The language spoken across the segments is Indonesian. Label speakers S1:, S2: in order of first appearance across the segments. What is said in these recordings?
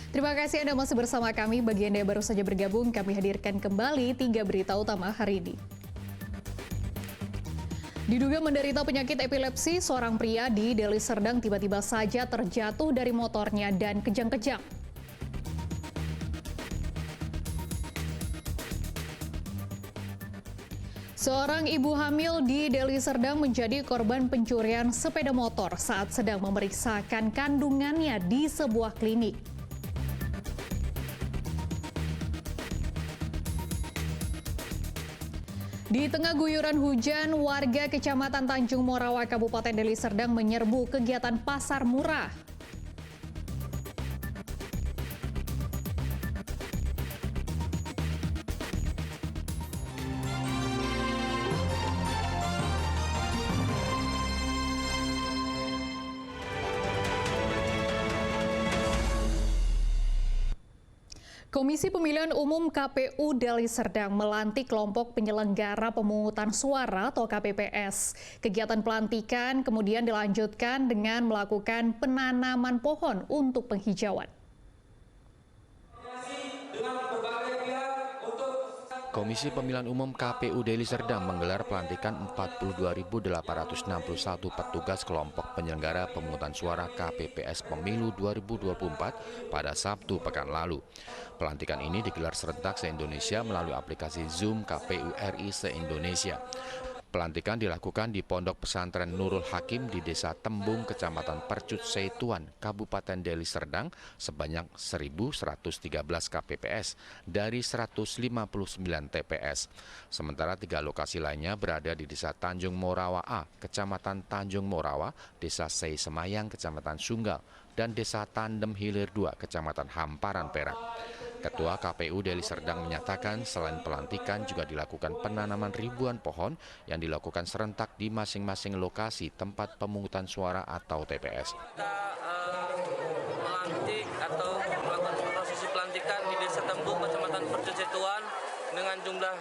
S1: Terima kasih Anda masih bersama kami. Bagi Anda yang baru saja bergabung, kami hadirkan kembali 3 berita utama hari ini. Diduga menderita penyakit epilepsi, seorang pria di Deli Serdang tiba-tiba saja terjatuh dari motornya dan kejang-kejang. Seorang ibu hamil di Deli Serdang menjadi korban pencurian sepeda motor saat sedang memeriksakan kandungannya di sebuah klinik. Di tengah guyuran hujan, warga Kecamatan Tanjung Morawa, Kabupaten Deli Serdang menyerbu kegiatan pasar murah. Komisi Pemilihan Umum KPU Deli Serdang melantik kelompok penyelenggara pemungutan suara atau KPPS. Kegiatan pelantikan kemudian dilanjutkan dengan melakukan penanaman pohon untuk penghijauan.
S2: Komisi Pemilihan Umum KPU Deli Serdang menggelar pelantikan 42.861 petugas kelompok penyelenggara pemungutan suara KPPS Pemilu 2024 pada Sabtu pekan lalu. Pelantikan ini digelar serentak se-Indonesia melalui aplikasi Zoom KPU RI se-Indonesia. Pelantikan dilakukan di Pondok Pesantren Nurul Hakim di Desa Tembung, Kecamatan Percut Seituan, Kabupaten Deli Serdang sebanyak 1.113 KPPS dari 159 TPS. Sementara 3 lokasi lainnya berada di Desa Tanjung Morawa A, Kecamatan Tanjung Morawa, Desa Sei Semayang, Kecamatan Sunggal, dan Desa Tandem Hilir 2, Kecamatan Hamparan Perak. Ketua KPU Deli Serdang menyatakan selain pelantikan juga dilakukan penanaman ribuan pohon yang dilakukan serentak di masing-masing lokasi tempat pemungutan suara atau TPS.
S3: Kita melantik atau melakukan prosesi pelantikan di Desa Tembung, Kecamatan Percut Seituan dengan jumlah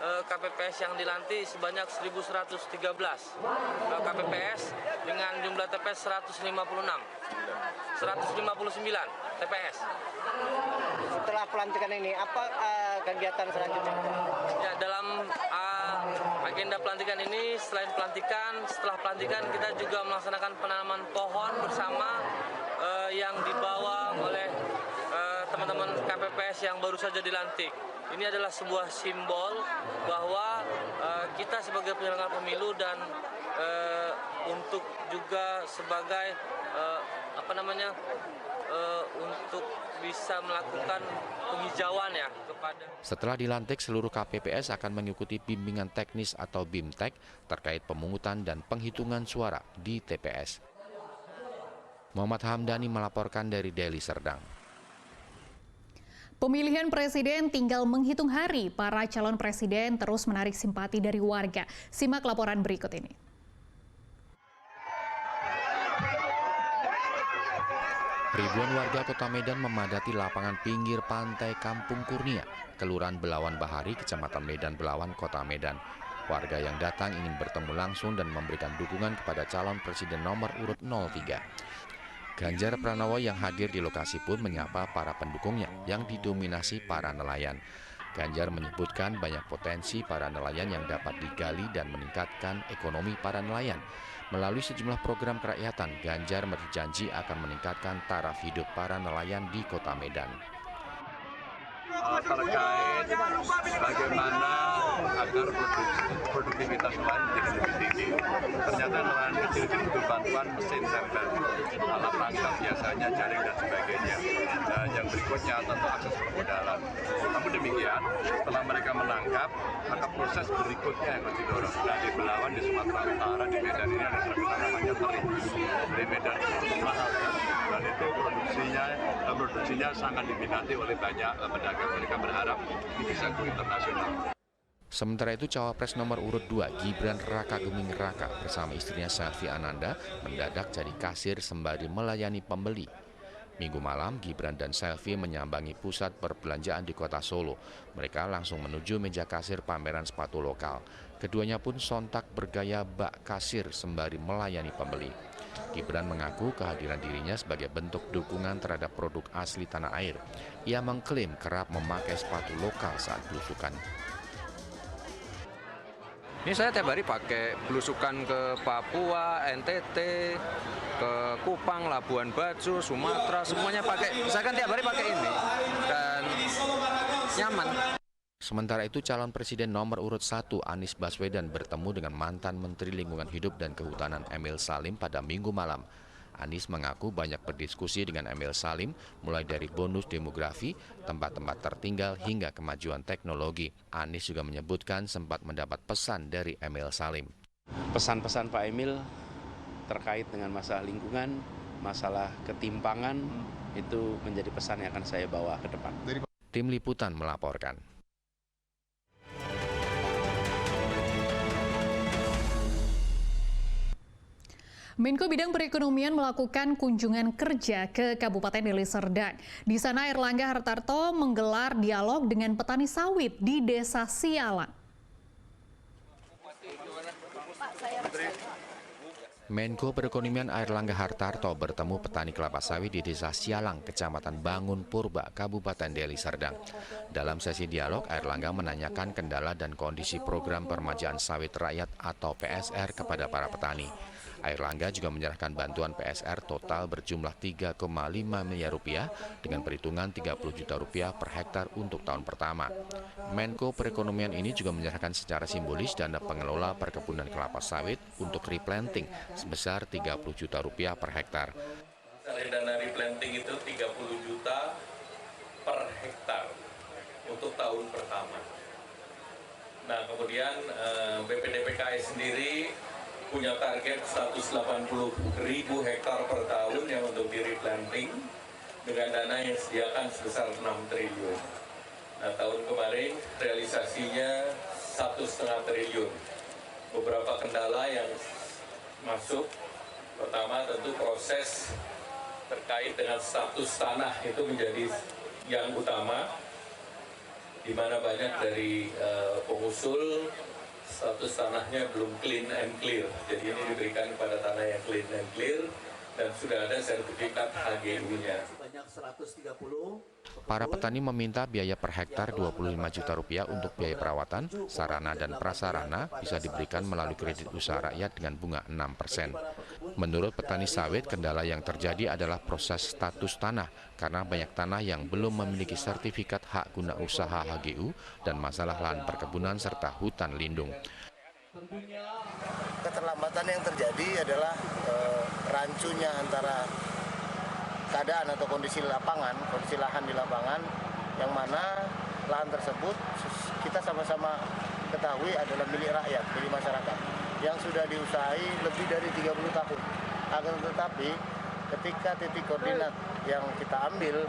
S3: KPPS yang dilantik sebanyak 1.113 KPPS dengan jumlah TPS 159 TPS.
S4: Setelah pelantikan ini, apa kegiatan selanjutnya?
S3: Ya, dalam agenda pelantikan ini, selain pelantikan, setelah pelantikan kita juga melaksanakan penanaman pohon bersama yang dibawa oleh teman-teman KPPS yang baru saja dilantik. Ini adalah sebuah simbol bahwa kita sebagai penyelenggara pemilu dan untuk juga sebagai untuk bisa melakukan penghijauan ya kepada.
S2: Setelah dilantik, seluruh KPPS akan mengikuti bimbingan teknis atau BIMTEK terkait pemungutan dan penghitungan suara di TPS. Muhammad Hamdani melaporkan dari Deli Serdang.
S1: Pemilihan presiden tinggal menghitung hari. Para calon presiden terus menarik simpati dari warga. Simak laporan berikut ini.
S2: Ribuan warga Kota Medan memadati lapangan pinggir pantai Kampung Kurnia, Kelurahan Belawan Bahari, Kecamatan Medan Belawan, Kota Medan. Warga yang datang ingin bertemu langsung dan memberikan dukungan kepada calon presiden nomor urut 03. Ganjar Pranowo yang hadir di lokasi pun menyapa para pendukungnya yang didominasi para nelayan. Ganjar menyebutkan banyak potensi para nelayan yang dapat digali dan meningkatkan ekonomi para nelayan. Melalui sejumlah program kerakyatan, Ganjar berjanji akan meningkatkan taraf hidup para nelayan di Kota Medan.
S5: Terkait bagaimana agar produktivitas nelayan menjadi lebih tinggi. Ternyata nelayan kecil itu butuh bantuan mesin tempel, alat tangkap biasanya jaring dan sebagainya. Dan yang berikutnya tentu akses permodalan. Namun demikian, setelah mereka menangkap, maka proses berikutnya yang harus didorong. Nah, di Belawan, di Sumatera Utara, di Medan ini ada terkenal namanya teri. Di Medan itu mahal ya, dan itu produksinya sangat diminati oleh banyak pedagang. Mereka berharap ini bisa go internasional.
S2: Sementara itu, Cawapres nomor urut 2 Gibran Raka Buming Raka bersama istrinya Selvi Ananda mendadak jadi kasir sembari melayani pembeli. Minggu malam, Gibran dan Selvi menyambangi pusat perbelanjaan di kota Solo. Mereka langsung menuju meja kasir pameran sepatu lokal. Keduanya pun sontak bergaya bak kasir sembari melayani pembeli. Gibran mengaku kehadiran dirinya sebagai bentuk dukungan terhadap produk asli tanah air. Ia mengklaim kerap memakai sepatu lokal saat belusukan.
S6: Ini saya tiap hari pakai belusukan ke Papua, NTT, ke Kupang, Labuan Bajo, Sumatera, semuanya pakai. Saya kan tiap hari pakai ini dan nyaman.
S2: Sementara itu, calon presiden nomor urut 1 Anies Baswedan bertemu dengan mantan Menteri Lingkungan Hidup dan Kehutanan Emil Salim pada Minggu malam. Anies mengaku banyak berdiskusi dengan Emil Salim, mulai dari bonus demografi, tempat-tempat tertinggal, hingga kemajuan teknologi. Anies juga menyebutkan sempat mendapat pesan dari Emil Salim.
S7: Pesan-pesan Pak Emil terkait dengan masalah lingkungan, masalah ketimpangan, itu menjadi pesan yang akan saya bawa ke depan.
S2: Tim Liputan melaporkan.
S1: Menko Bidang Perekonomian melakukan kunjungan kerja ke Kabupaten Deli Serdang. Di sana Airlangga Hartarto menggelar dialog dengan petani sawit di Desa Sialang.
S2: Menko Perekonomian Airlangga Hartarto bertemu petani kelapa sawit di Desa Sialang, Kecamatan Bangun Purba, Kabupaten Deli Serdang. Dalam sesi dialog, Airlangga menanyakan kendala dan kondisi program permajaan sawit rakyat atau PSR kepada para petani. Airlangga juga menyerahkan bantuan PSR total berjumlah 3,5 miliar rupiah dengan perhitungan 30 juta rupiah per hektar untuk tahun pertama. Menko Perekonomian ini juga menyerahkan secara simbolis dana pengelola perkebunan kelapa sawit untuk replanting sebesar 30 juta rupiah per hektar.
S8: Dana replanting itu 30 juta per hektar untuk tahun pertama. Nah, kemudian BPDPKI sendiri punya target 180.000 hektar per tahun yang untuk di replanting dengan dana yang disediakan sebesar 6 triliun. Nah, tahun kemarin realisasinya 1,5 triliun. Beberapa kendala yang masuk, pertama tentu proses terkait dengan status tanah itu menjadi yang utama, di mana banyak dari pengusul status tanahnya belum clean and clear. Jadi ini diberikan kepada tanah yang clean and clear dan sudah ada sertifikat HGU-nya.
S2: Para petani meminta biaya per hektar 25 juta rupiah untuk biaya perawatan, sarana dan prasarana bisa diberikan melalui kredit usaha rakyat dengan bunga 6%. Menurut petani sawit, kendala yang terjadi adalah proses status tanah karena banyak tanah yang belum memiliki sertifikat hak guna usaha HGU dan masalah lahan perkebunan serta hutan lindung.
S4: Keterlambatan yang terjadi adalah rancunya antara keadaan atau kondisi lapangan, kondisi lahan di lapangan, yang mana lahan tersebut kita sama-sama ketahui adalah milik rakyat, milik masyarakat, yang sudah diusahakan lebih dari 30 tahun. Akan tetapi ketika titik koordinat yang kita ambil,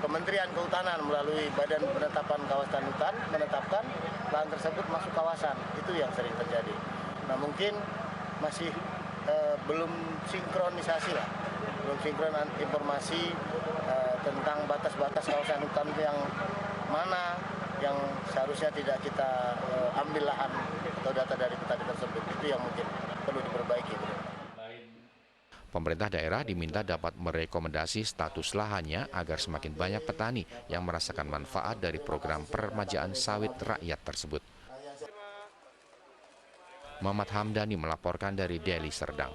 S4: Kementerian Kehutanan melalui Badan Penetapan Kawasan Hutan menetapkan lahan tersebut masuk kawasan, itu yang sering terjadi. Nah, mungkin masih belum sinkronisasi lah, belum sinkron informasi tentang batas-batas kawasan hutan yang mana yang seharusnya tidak kita ambil lahan atau data dari petani tersebut. Itu yang mungkin perlu diperbaiki.
S2: Pemerintah daerah diminta dapat merekomendasi status lahannya agar semakin banyak petani yang merasakan manfaat dari program permajaan sawit rakyat tersebut. Muhammad Hamdani melaporkan dari Deli Serdang.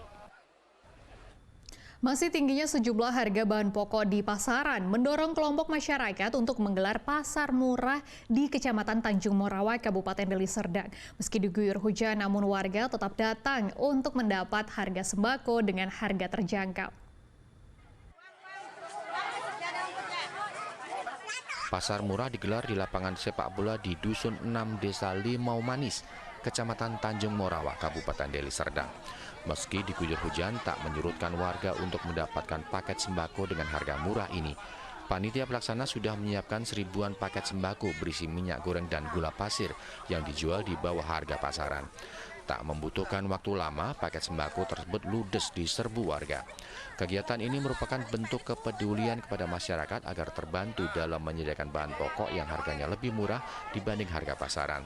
S1: Masih tingginya sejumlah harga bahan pokok di pasaran mendorong kelompok masyarakat untuk menggelar pasar murah di Kecamatan Tanjung Morawa, Kabupaten Deli Serdang. Meski diguyur hujan, namun warga tetap datang untuk mendapat harga sembako dengan harga terjangkau.
S2: Pasar murah digelar di lapangan sepak bola di Dusun 6 Desa Limau Manis, Kecamatan Tanjung Morawa, Kabupaten Deli Serdang. Meski diguyur hujan, tak menyurutkan warga untuk mendapatkan paket sembako dengan harga murah ini. Panitia pelaksana sudah menyiapkan 1000-an paket sembako berisi minyak goreng dan gula pasir yang dijual di bawah harga pasaran. Tak membutuhkan waktu lama, paket sembako tersebut ludes di serbu warga. Kegiatan ini merupakan bentuk kepedulian kepada masyarakat agar terbantu dalam menyediakan bahan pokok yang harganya lebih murah dibanding harga pasaran.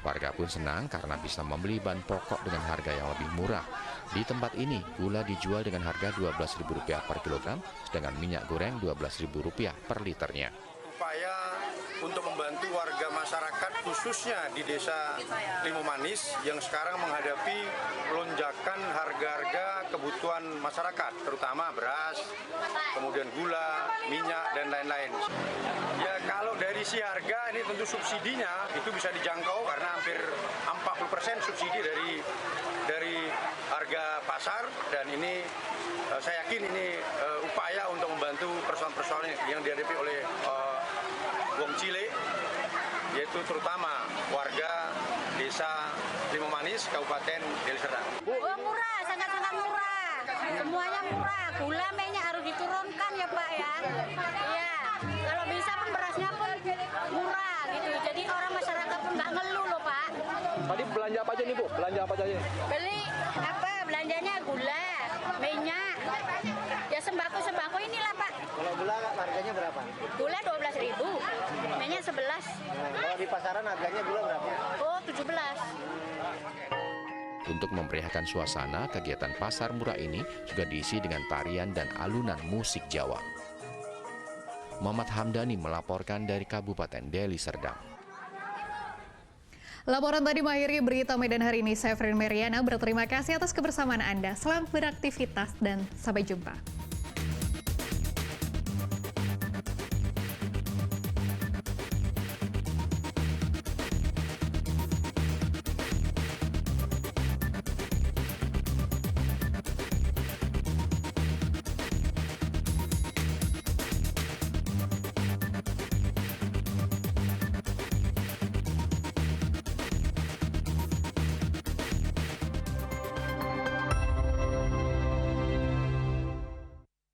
S2: Warga pun senang karena bisa membeli bahan pokok dengan harga yang lebih murah. Di tempat ini, gula dijual dengan harga Rp12.000 per kilogram, sedangkan minyak goreng Rp12.000 per liternya.
S9: Upaya untuk membantu warga masyarakat khususnya di Desa Limau Manis yang sekarang menghadapi lonjakan harga-harga kebutuhan masyarakat, terutama beras, kemudian gula, minyak, dan lain-lain. Ya kalau dari si harga ini tentu subsidinya itu bisa dijangkau karena hampir 40% subsidi dari harga pasar, dan ini saya yakin ini upaya untuk membantu persoalan-persoalan yang dihadapi oleh Wong Cile, yaitu terutama warga Desa Limau Manis, Kabupaten Deli Serdang.
S10: Oh, murah, sangat-sangat murah. Semuanya murah. Gula, minyak harus diturunkan ya Pak ya. Iya, kalau bisa pun berasnya pun murah gitu. Jadi orang masyarakat pun nggak ngeluh loh Pak.
S11: Tadi belanja apa aja nih Bu? Belanja apa aja?
S10: Beli apa? Belanjanya gula, minyak, ya sembako inilah Pak.
S4: Kalau gula harganya berapa?
S10: Gula 12.000, minyak 11.
S4: Kalau di pasaran harganya gula berapa?
S10: Oh 17.
S2: Untuk memeriahkan suasana, kegiatan pasar murah ini juga diisi dengan tarian dan alunan musik Jawa. Muhammad Hamdani melaporkan dari Kabupaten Deli Serdang.
S1: Laporan tadi mengakhiri berita Medan hari ini. Saya Frin Meriana berterima kasih atas kebersamaan Anda. Selamat beraktivitas dan sampai jumpa.